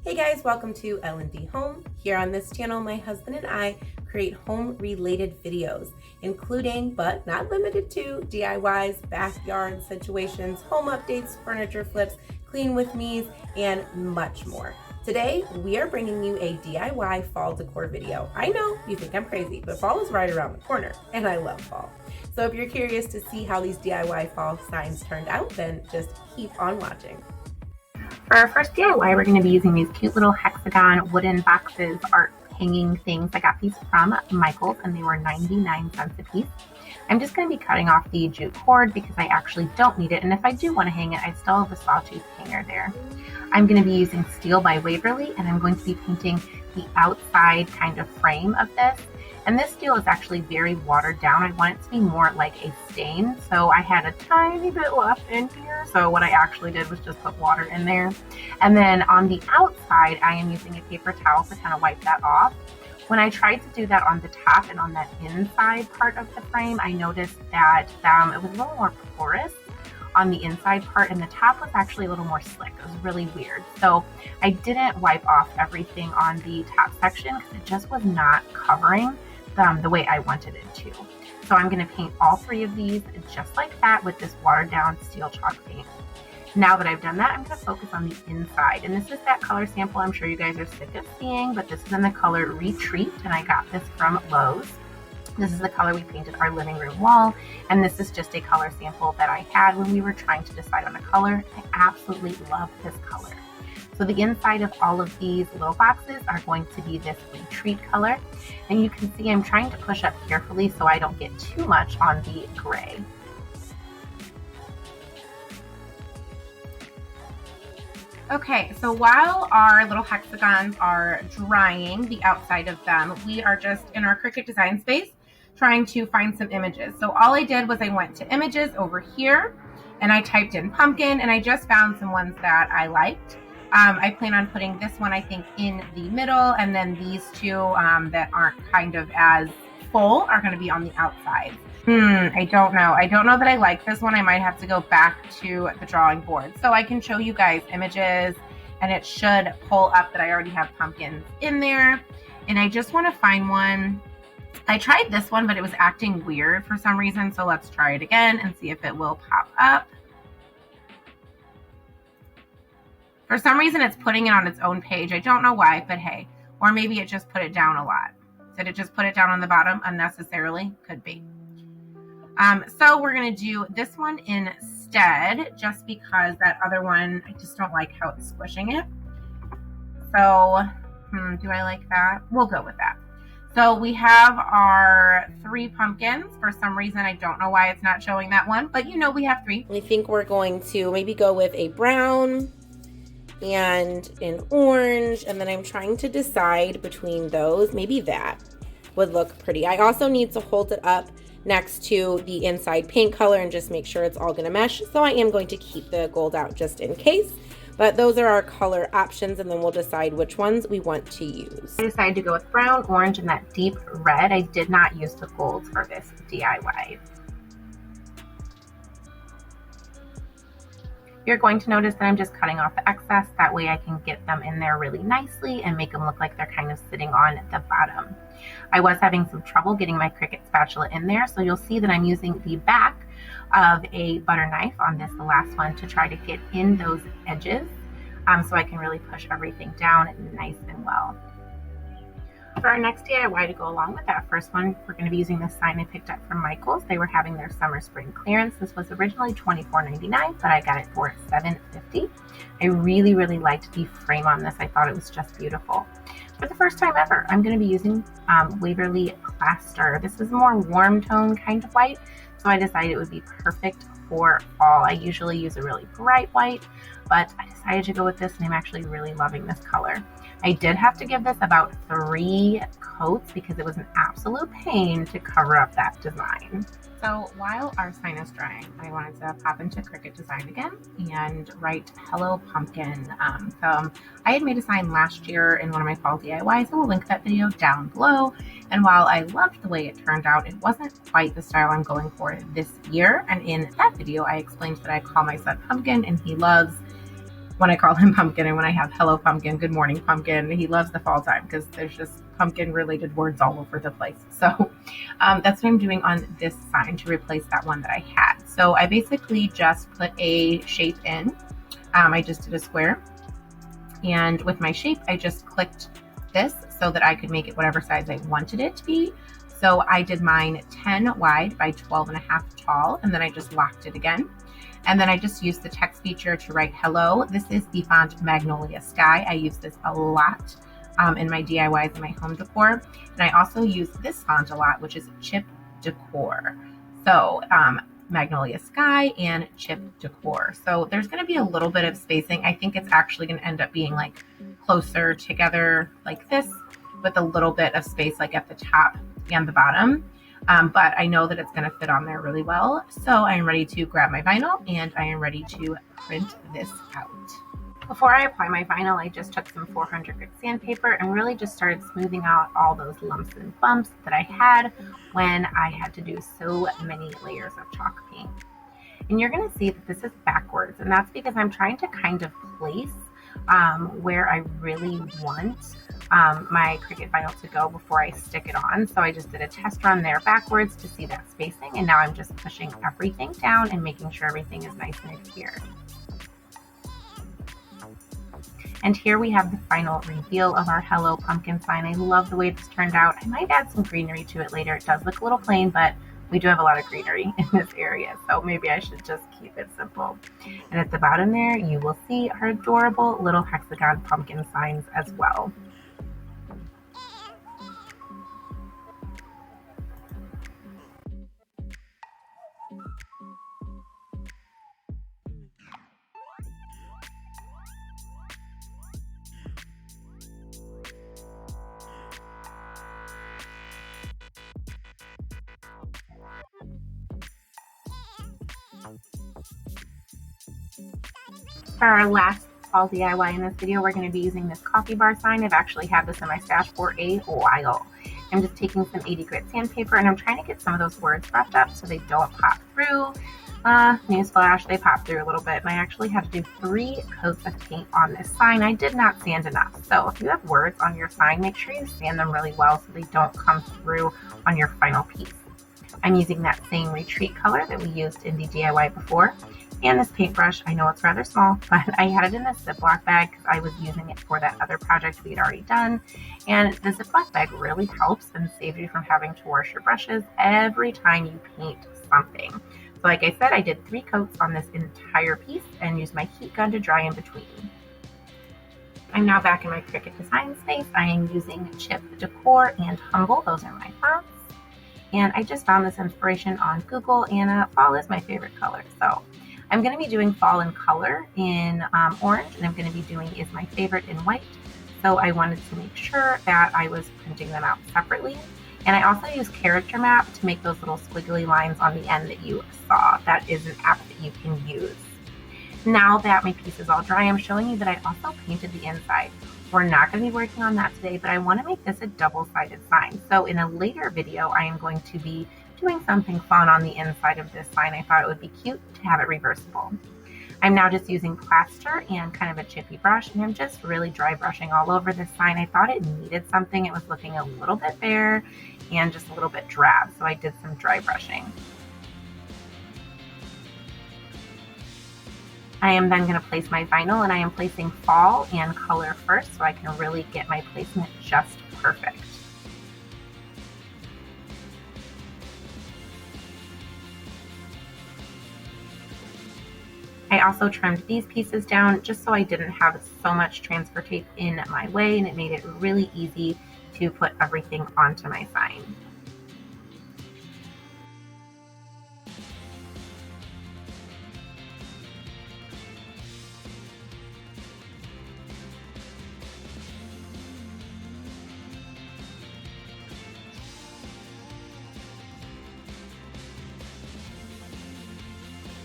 Hey guys, welcome to Home. Here on this channel, my husband and I create home-related videos, including, but not limited to, DIYs, backyard situations, home updates, furniture flips, clean with me's, and much more. Today, we are bringing you a DIY fall decor video. I know you think I'm crazy, but fall is right around the corner, and I love fall. So if you're curious to see how these DIY fall signs turned out, then just keep on watching. For our first DIY, we're going to be using these cute little Hexagon wooden boxes, art hanging things. I got these from Michael's and they were 99 cents a piece. I'm just going to be cutting off the jute cord because I actually don't need it, and if I do want to hang it, I still have a sawtooth hanger there. I'm going to be using Steel by Waverly, and I'm going to be painting the outside kind of frame of this. And this steel is actually very watered down. I want it to be more like a stain. So I had a tiny bit left in here. So what I actually did was just put water in there. And then on the outside, I am using a paper towel to kind of wipe that off. When I tried to do that on the top and on that inside part of the frame, I noticed that it was a little more porous on the inside part, and the top was actually a little more slick. It was really weird. So I didn't wipe off everything on the top section because it just was not covering the way I wanted it to. So I'm going to paint all three of these just like that with this watered down steel chalk paint. Now that I've done that, I'm going to focus on the inside. And this is that color sample I'm sure you guys are sick of seeing, but this is in the color Retreat, and I got this from Lowe's. This is the color we painted our living room wall, and this is just a color sample that I had when we were trying to decide on a color. I absolutely love this color. So the inside of all of these little boxes are going to be this Retreat color. And you can see I'm trying to push up carefully so I don't get too much on the gray. Okay, so while our little hexagons are drying, the outside of them, we are just in our Cricut design space trying to find some images. So all I did was I went to images over here and I typed in pumpkin, and I just found some ones that I liked. I plan on putting this one, I think, in the middle, and then these two that aren't kind of as full are going to be on the outside. I don't know. I don't know that I like this one. I might have to go back to the drawing board. So I can show you guys images, and it should pull up that I already have pumpkins in there. And I just want to find one. I tried this one, but it was acting weird for some reason. So let's try it again and see if it will pop up. For some reason, it's putting it on its own page. I don't know why, but hey, or maybe it just put it down a lot. Did it just put it down on the bottom unnecessarily? Could be. So we're going to do this one instead, just because that other one, I just don't like how it's squishing it. So, do I like that? We'll go with that. So we have our 3 pumpkins. For some reason, I don't know why it's not showing that one, but you know we have 3. I think we're going to maybe go with a brown and an orange, and then I'm trying to decide between those. Maybe that would look pretty. I also need to hold it up next to the inside paint color and just make sure it's all going to mesh. So I am going to keep the gold out just in case, but those are our color options, and then we'll decide which ones we want to use. I decided to go with brown, orange, and that deep red. I did not use the gold for this DIY. You're going to notice that I'm just cutting off the excess. That way I can get them in there really nicely and make them look like they're kind of sitting on the bottom. I was having some trouble getting my Cricut spatula in there, so you'll see that I'm using the back of a butter knife on this, the last one, to try to get in those edges so I can really push everything down nice and well. For our next DIY to go along with that first one, we're going to be using this sign I picked up from Michael's. They were having their summer spring clearance. This was originally $24.99, but I got it for $7.50. I really, really liked the frame on this. I thought it was just beautiful. For the first time ever, I'm going to be using Waverly Plaster. This is a more warm tone kind of white, so I decided it would be perfect for fall. I usually use a really bright white, but I decided to go with this, and I'm actually really loving this color. I did have to give this about 3 coats because it was an absolute pain to cover up that design. So while our sign is drying, I wanted to pop into Cricut Design again and write Hello Pumpkin. So I had made a sign last year in one of my fall DIYs, and we'll link that video down below. And while I loved the way it turned out, it wasn't quite the style I'm going for this year. And in that video, I explained that I call my son Pumpkin, and he loves when I call him Pumpkin and when I have Hello Pumpkin, Good Morning Pumpkin. He loves the fall time because there's just pumpkin related words all over the place. So that's what I'm doing on this sign to replace that one that I had. So I basically just put a shape in. I just did a square, and with my shape I just clicked this so that I could make it whatever size I wanted it to be. So I did mine 10 wide by 12.5 tall, and then I just locked it again. And then I just used the text feature to write hello. This is the font Magnolia Sky. I use this a lot in my DIYs and my home decor. And I also use this font a lot, which is Chip Decor. So Magnolia Sky and Chip Decor. So there's going to be a little bit of spacing. I think it's actually going to end up being like closer together like this, with a little bit of space like at the top and the bottom. But I know that it's going to fit on there really well. So I am ready to grab my vinyl and I am ready to print this out. Before I apply my vinyl, I just took some 400 grit sandpaper and really just started smoothing out all those lumps and bumps that I had when I had to do so many layers of chalk paint. And you're going to see that this is backwards, and that's because I'm trying to kind of place where I really want my Cricut vinyl to go before I stick it on. So I just did a test run there backwards to see that spacing, and now I'm just pushing everything down and making sure everything is nice and adhered. And here we have the final reveal of our Hello Pumpkin sign. I love the way this turned out. I might add some greenery to it later. It does look a little plain, but we do have a lot of greenery in this area, so maybe I should just keep it simple. And at the bottom there, you will see our adorable little hexagon pumpkin signs as well. For our last fall DIY in this video, we're going to be using this coffee bar sign. I've actually had this in my stash for a while. I'm just taking some 80 grit sandpaper and I'm trying to get some of those words roughed up so they don't pop through. Newsflash, they pop through a little bit, and I actually have to do 3 coats of paint on this sign. I did not sand enough. So if you have words on your sign, make sure you sand them really well so they don't come through on your final piece. I'm using that same retreat color that we used in the DIY before. And this paintbrush, I know it's rather small, but I had it in this Ziploc bag because I was using it for that other project we had already done. And the Ziploc bag really helps and saves you from having to wash your brushes every time you paint something. So like I said, I did 3 coats on this entire piece and used my heat gun to dry in between. I'm now back in my Cricut design space. I am using Chip Decor and Humble. Those are my fonts. And I just found this inspiration on Google, and fall is my favorite color. So I'm going to be doing fall in color in orange, and I'm going to be doing Is My Favorite in white. So I wanted to make sure that I was printing them out separately. And I also use Character Map to make those little squiggly lines on the end that you saw. That is an app that you can use. Now that my piece is all dry, I'm showing you that I also painted the inside. We're not going to be working on that today, but I want to make this a double-sided sign. So in a later video, I am going to be doing something fun on the inside of this sign. I thought it would be cute to have it reversible. I'm now just using plaster and kind of a chippy brush, and I'm just really dry brushing all over this sign. I thought it needed something. It was looking a little bit bare and just a little bit drab, so I did some dry brushing. I am then going to place my vinyl, and I am placing fall and color first so I can really get my placement just perfect. I also trimmed these pieces down just so I didn't have so much transfer tape in my way, and it made it really easy to put everything onto my sign.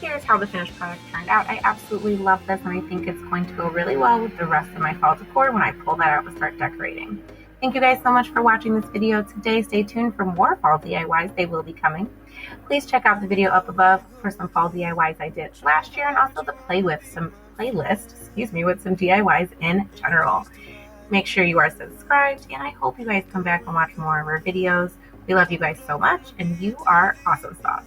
Here's how the finished product turned out. I absolutely love this, and I think it's going to go really well with the rest of my fall decor when I pull that out and start decorating. Thank you guys so much for watching this video today. Stay tuned for more fall DIYs. They will be coming. Please check out the video up above for some fall DIYs I did last year, and also the play with some playlist, with some DIYs in general. Make sure you are subscribed, and I hope you guys come back and watch more of our videos. We love you guys so much, and you are awesome sauce.